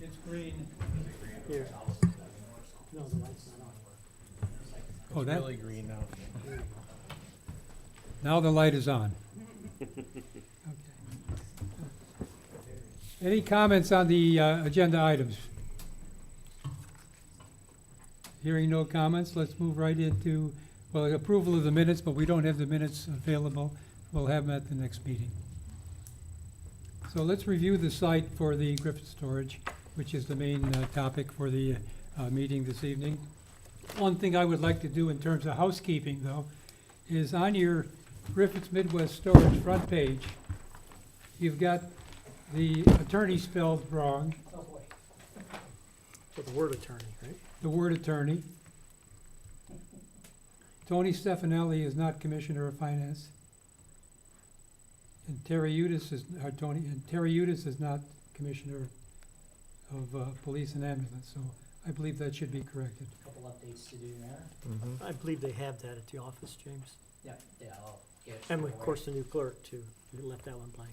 It's green. Here. No, the light's not on. Oh, that, Really green now. now the light is on. Okay. Any comments on the agenda items? Hearing no comments, let's move right into, well, approval of the minutes, but we don't have the minutes available. We'll have them at the next meeting. So let's review the site for the Griffith storage, which is the main topic for the meeting this evening. One thing I would like to do in terms of housekeeping, though, is on your Griffith's Midwest Storage front page, you've got the attorney spelled wrong, Oh, boy. With the word attorney, right? the word attorney. Tony Stefanelli is not Commissioner of Finance. And Terry Udis is not Commissioner of Police and Ambulance, so I believe that should be corrected. Couple updates to do there. I believe they have that at the office, James. Yeah, I'll get it. And of squared course, the new clerk too. You left that one blank.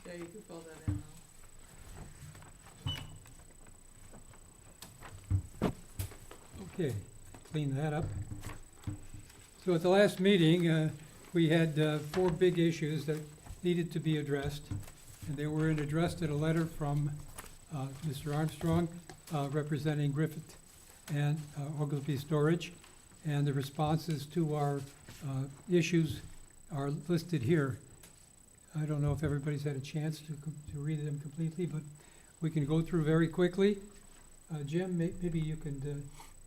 Yeah, you could fill that in now. Okay, clean that up. So at the last meeting, we had 4 big issues that needed to be addressed. And they were addressed in a letter from Mr. Armstrong, representing Griffith and Oglesby Storage. And the responses to our issues are listed here. I don't know if everybody's had a chance to read them completely, but we can go through very quickly. Jim, maybe you can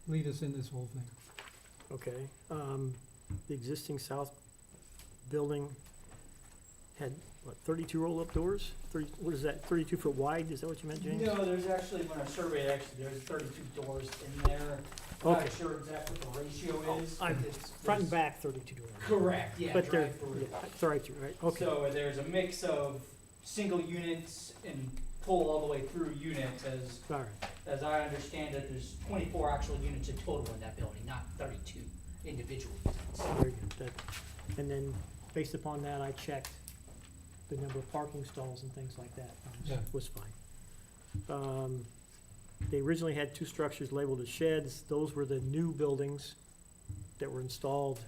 lead us in this whole thing. Okay. The existing south building had, what, 32 roll-up doors? What is that, 32 foot wide? Is that what you meant, James? No, there's actually, when I surveyed, there's 32 doors in there. I'm Okay. not sure exactly what the ratio is. I'm but it's- Front and there's- back, 32 doors. Correct, yeah, But they're, drive-through. yeah, 32, right? Okay. So there's a mix of single units and pull all the way through units All right. as I understand it, there's 24 actual units in total in that building, not 32 individual units. Very good. And then, based upon that, I checked the number of parking stalls and things like that. Yeah. Was fine. They originally had 2 structures labeled as sheds. Those were the new buildings that were installed,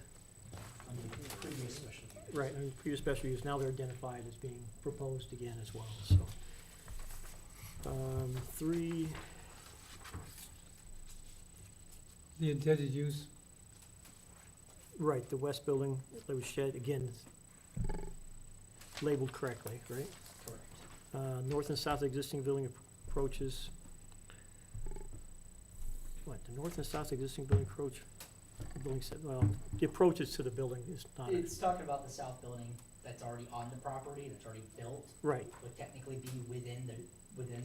Under the previous special use. right, in previous special use. Now they're identified as being proposed again as well, so. 3, The intended use, right, the west building, that was shed, again, labeled correctly, right? Correct. North and south existing building approaches. What, the north and south existing building approach, the building said, well, the approaches to the building is not, It's talking about the south building that's already on the property, that's already built, right, would technically be within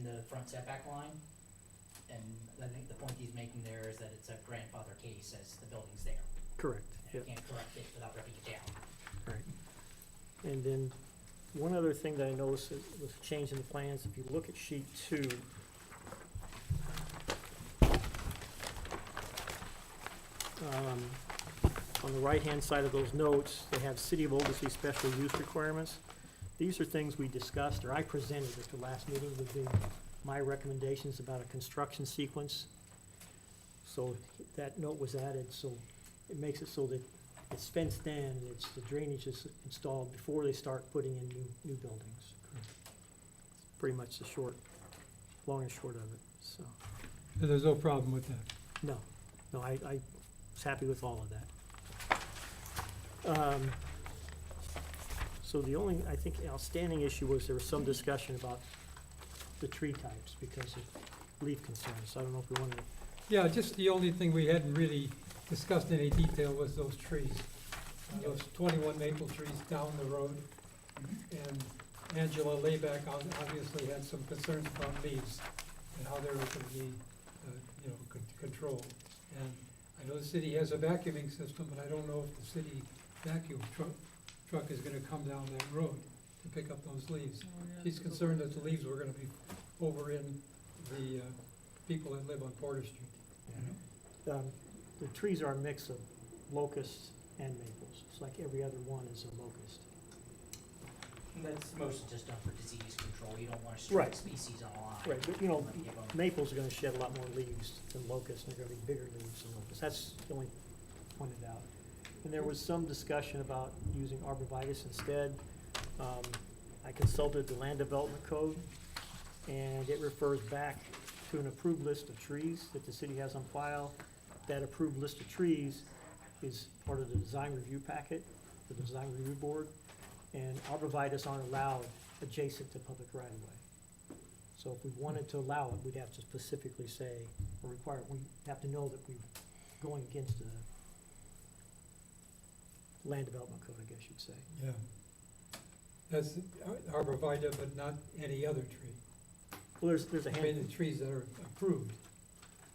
the front setback line. And I think the point he's making there is that it's a grandfather case as the building's there. correct, yeah, You can't correct it without ripping it down. right. And then, one other thing that I noticed was a change in the plans, if you look at sheet 2. On the right-hand side of those notes, they have City of Oglesby special use requirements. These are things we discussed, or I presented at the last meeting, would be my recommendations about a construction sequence. So that note was added, so it makes it so that it's fenced in, the drainage is installed before they start putting in new buildings. Pretty much the long and short of it, so, so there's no problem with that. no, I was happy with all of that. So the only, I think, outstanding issue was there was some discussion about the tree types because of leaf concerns. I don't know if we wanted to. Yeah, just the only thing we hadn't really discussed in any detail was those trees. Those 21 maple trees down the road. And Angela Layback obviously had some concerns about leaves and how they were going to be, controlled. And I know the city has a vacuuming system, but I don't know if the city vacuum truck truck is gonna come down that road to pick up those leaves. Oh, yeah, She's there's a concerned that bunch. the leaves were gonna be over in the, people that live on Porter Street. The trees are a mix of locusts and maples. It's like every other one is a locust. And that's mostly just done for disease control, you don't want to Right. strike species on a line. Right, but you know, Wanna give 'em- maples are gonna shed a lot more leaves than locusts, and they're gonna be bigger leaves than locusts. That's the only pointed out. And there was some discussion about using arborvitae instead. I consulted the land development code, and it refers back to an approved list of trees that the city has on file. That approved list of trees is part of the design review packet, the design review board, and arborvitae aren't allowed adjacent to public right of way. So if we wanted to allow it, we'd have to specifically say, or require, we have to know that we're going against the land development code, I guess you'd say. Yeah. That's arborvitae, but not any other tree. Well, there's a I mean, handful, the trees that are approved.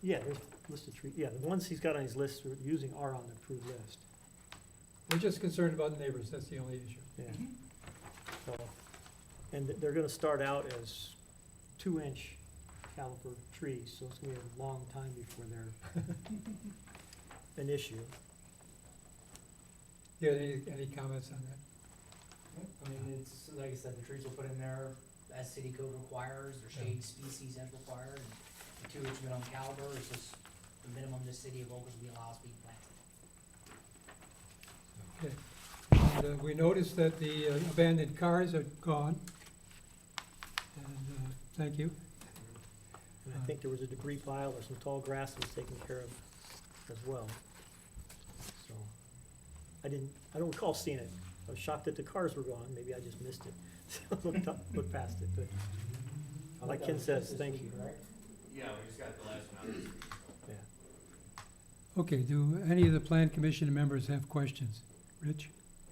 yeah, there's a list of trees, yeah, the ones he's got on his list we're using are on the approved list, We're just concerned about neighbors, that's the only issue. yeah. So, and they're gonna start out as 2-inch caliper trees, so it's gonna be a long time before they're an issue. Yeah, any comments on that? I mean, it's, like I said, the trees were put in there as city code requires, or shade species as required, and the 2-inch minimum caliber is just the minimum the city of Oglesby allows to be planted. Okay. And we noticed that the abandoned cars are gone. And, thank you. And I think there was a debris pile or some tall grass that was taken care of as well. So, I don't recall seeing it. I was shocked that the cars were gone, maybe I just missed it. So looked past it, but like Ken says, thank you. Yeah, we just got the last one out this week. Yeah. Okay, do any of the plan commission members have questions? Rich?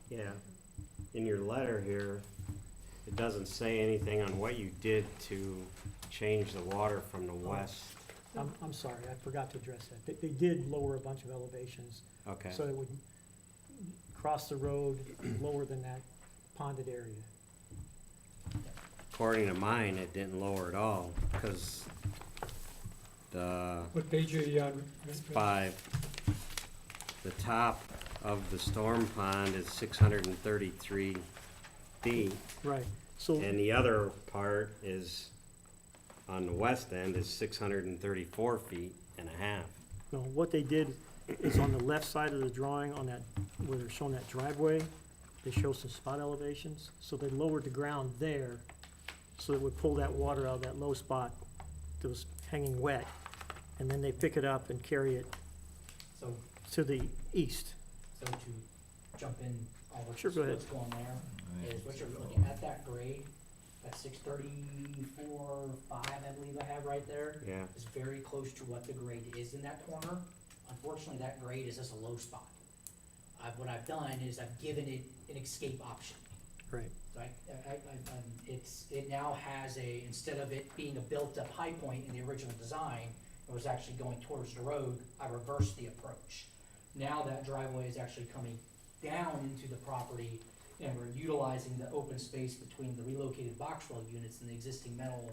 Yeah, in your letter here, it doesn't say anything on what you did to change the water from the west. I'm sorry, I forgot to address that. They did lower a bunch of elevations, Okay, so it would cross the road lower than that ponded area. according to mine, it didn't lower at all, because the What page are you on? Rich? 5, the top of the storm pond is 633 feet, Right, so, and the other part is, on the west end, is 634 feet and a half. no, what they did is on the left side of the drawing, on that, where they're showing that driveway, they show some spot elevations, so they lowered the ground there, so it would pull that water out of that low spot that was hanging wet, and then they pick it up and carry it So, to the east. so to jump in, all what's, Sure, go ahead. what's going there, is what you're looking at that grade, that 634.5, I believe I have right there, Yeah, is very close to what the grade is in that corner. Unfortunately, that grade is just a low spot. What I've done is I've given it an escape option. Right. So it now has instead of it being a built-up high point in the original design, it was actually going towards the road, I reversed the approach. Now that driveway is actually coming down into the property, and we're utilizing the open space between the relocated Boxwell units and the existing metal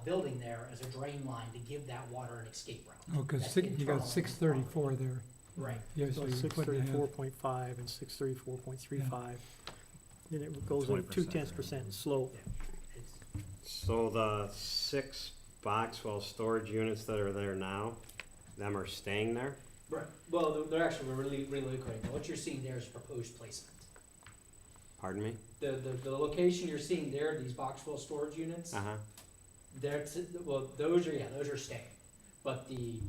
building there as a drain line to give that water an escape route. Oh, because That's you internal got 634 there. Right. Yeah, so So you're six putting a half. 34.5 and 634.35. Then it goes in 0.2% slope. It's, so the 6 Boxwell storage units that are there now, them are staying there? right, well, they're actually really relocating. What you're seeing there is proposed placement. Pardon me? The location you're seeing there, these Boxwell storage units, Uh-huh, those are staying. But the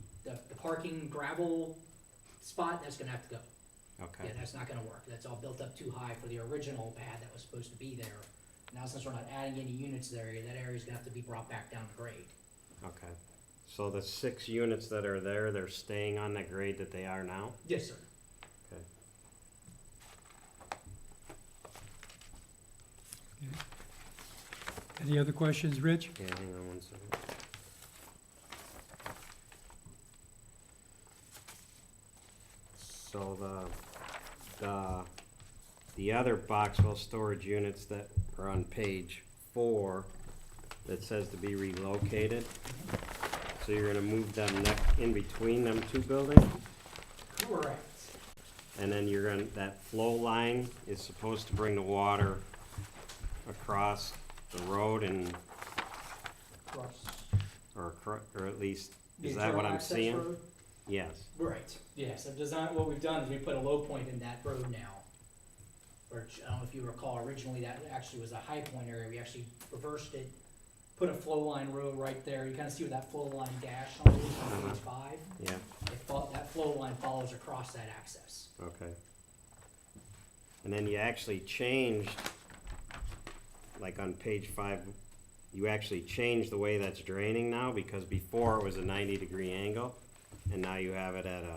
parking gravel spot, that's gonna have to go. Yeah, okay, that's not gonna work. That's all built up too high for the original pad that was supposed to be there. Now, since we're not adding any units there, that area's gonna have to be brought back down to grade. okay. So the 6 units that are there, they're staying on the grade that they are now? Yes, sir. Okay. Any other questions, Rich? Yeah, hang on one second. So the the other Boxwell storage units that are on page 4 that says to be relocated. So you're gonna move them in between them two buildings? Correct. And then you're gonna, that flow line is supposed to bring the water across the road and, or at least, The is that what internal I'm access seeing? road? Yes, Right, yes, the design, what we've done is we put a low point in that road now. Which, I don't know if you recall, originally that actually was a high point area, we actually reversed it, put a flow line road right there, you kinda see where that flow line dash on it is on page 5? yeah, That flow line follows across that access. okay. And then you actually changed, like on page 5, you actually changed the way that's draining now, because before it was a 90-degree angle, and now you have it at a,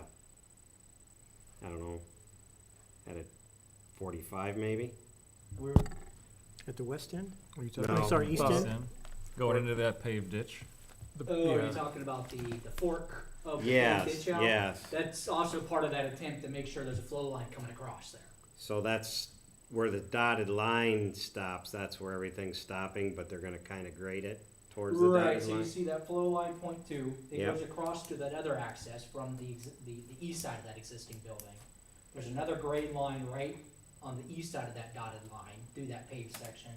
I don't know, at a 45 maybe? We're, At the west end? What are you talking about? Sorry, east South end? end, going into that paved ditch. oh, are you talking about the fork of the Yes, ditch out? yes. That's also part of that attempt to make sure there's a flow line coming across there. So that's where the dotted line stops, that's where everything's stopping, but they're gonna kinda grade it towards the Right, dotted so you line? see that flow line point 2, it Yep. goes across to that other access from the east side of that existing building. There's another grade line right on the east side of that dotted line through that paved section.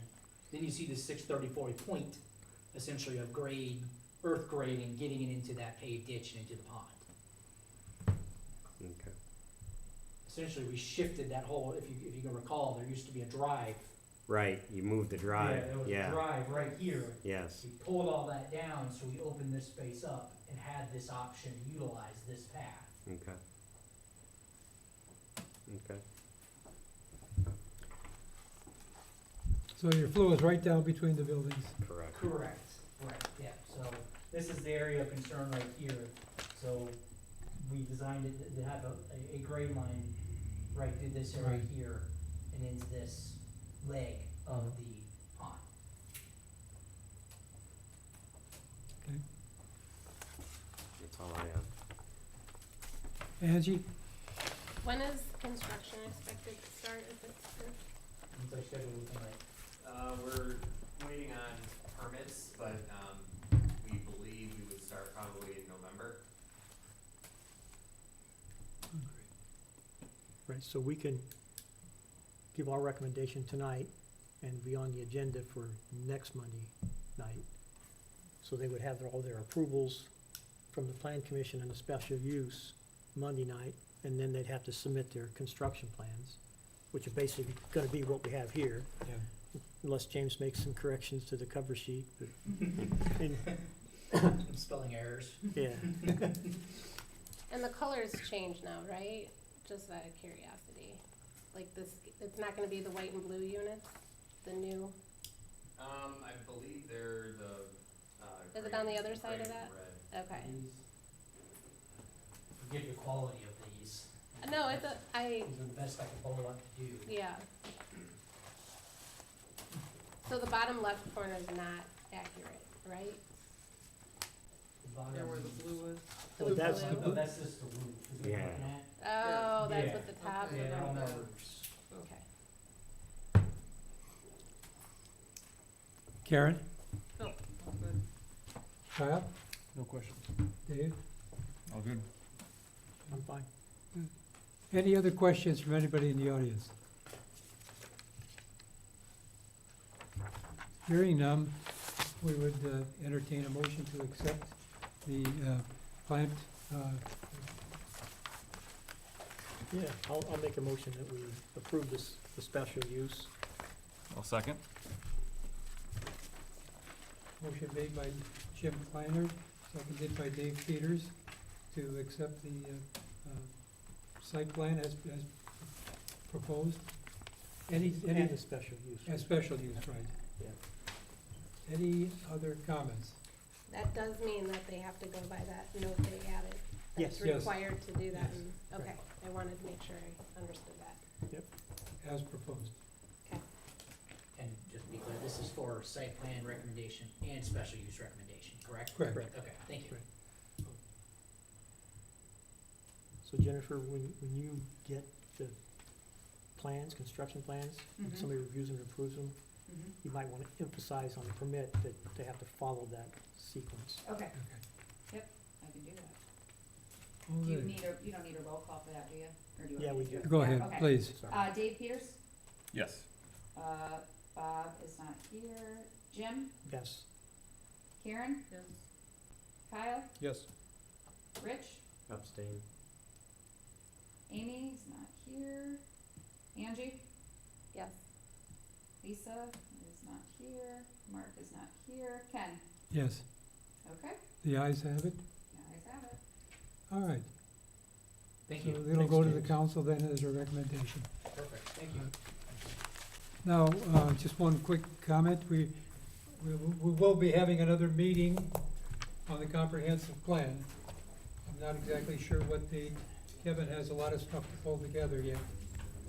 Then you see the 630-40 point, essentially of grade, earth grading, getting it into that paved ditch and into the pond. Okay. Essentially, we shifted that whole, if you can recall, there used to be a drive. Right, you moved the drive, There was a yeah, drive right here. yes, We pulled all that down, so we opened this space up and had this option to utilize this path. okay. Okay, So your flow is right down between the buildings. correct. Correct, right, yeah, so this is the area of concern right here. So we designed it to have a grade line right through this area Right. here and into this leg of the pond. Okay. That's all I have. Angie? When is construction expected to start if it's approved? What's our schedule looking like? We're waiting on permits, but, we believe we would start probably in November. Right, so we can give our recommendation tonight and be on the agenda for next Monday night. So they would have all their approvals from the plan commission and the special use Monday night, and then they'd have to submit their construction plans, which are basically gonna be what we have here, Yeah. unless James makes some corrections to the cover sheet, but, and, Spelling errors. yeah. And the colors change now, right? Just out of curiosity. Like this, it's not gonna be the white and blue units, the new, I believe they're the, Is it gray- on the other side of gray and that? red. okay. Forgive the quality of these. No, it's These are the best I can pull up to do. yeah. So the bottom left corner is not accurate, right? The bottom- Yeah, where the blue is. The Well, that's blue. the- No, that's just the roof. Is what you're Yeah. looking at? Oh, that's Yeah. what the top of Okay. Yeah, they're on the, their roofs. okay. Karen? Oh, good. Kyle? No questions. Dave? All good. I'm fine. Any other questions from anybody in the audience? Hearing none, we would entertain a motion to accept the plant. Yeah, I'll make a motion that we approve this, the special use. I'll second. Motion made by Jim Kleiner, seconded by Dave Peters, to accept the site plan as proposed. Any, And the special use. as special use, right? Yeah. Any other comments? That does mean that they have to go by that note they added. Yes. That's Yes. required to do that, Yes. and, okay, I wanted to make sure I understood that. As proposed. And just to be clear, this is for site plan recommendation and special use recommendation, correct? Correct. Okay, thank you. So Jennifer, when you get the plans, construction plans, when Mhm. somebody reviews and approves them, Mhm. you might wanna emphasize on the permit that they have to follow that sequence. Okay, Okay. yep, I can do that. All Do you right. need you don't need a roll call for that, do you? Or do you want Yeah, me we to do. it? Go Yeah, ahead, okay. please. Sorry. Dave Peters, Yes. Bob is not here, Jim, Yes. Karen, Yes. Kyle, Yes. Rich, Abstain. Amy's not here, Angie, Yes. Lisa is not here, Mark is not here, Ken, Yes, okay, the ayes have it. guys have it. All right. Thank So you. it'll Thanks, go to the James. council then as a recommendation. Perfect, thank you. Now, just one quick comment. We will be having another meeting on the comprehensive plan. I'm not exactly sure what date. Kevin has a lot of stuff to pull together yet.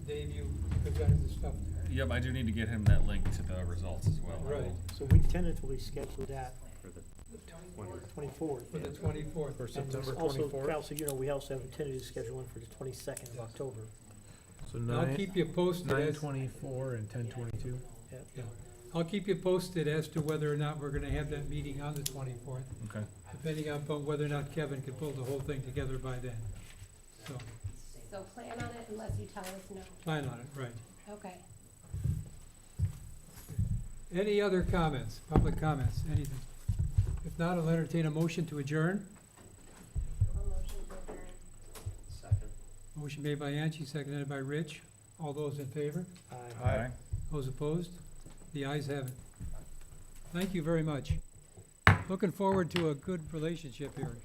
Dave, you presented the stuff there. Yep, I do need to get him that link to the results as well. Right. So we tentatively scheduled that For the 24th. For the 24th. And there's also, Council, you know, we also have a tentative schedule in for the 22nd of October. So I'll keep you posted as, 9/24 and 10/22. yeah. I'll keep you posted as to whether or not we're gonna have that meeting on the 24th, Okay. depending upon whether or not Kevin can pull the whole thing together by then. So, So plan on it unless you tell us no. plan on it, right. Okay. Any other comments, public comments, anything? If not, I'll entertain a motion to adjourn. I'll motion to adjourn. second. Motion made by Angie, seconded by Rich. All those in favor? Aye. Those opposed? The ayes have it. Thank you very much. Looking forward to a good relationship here.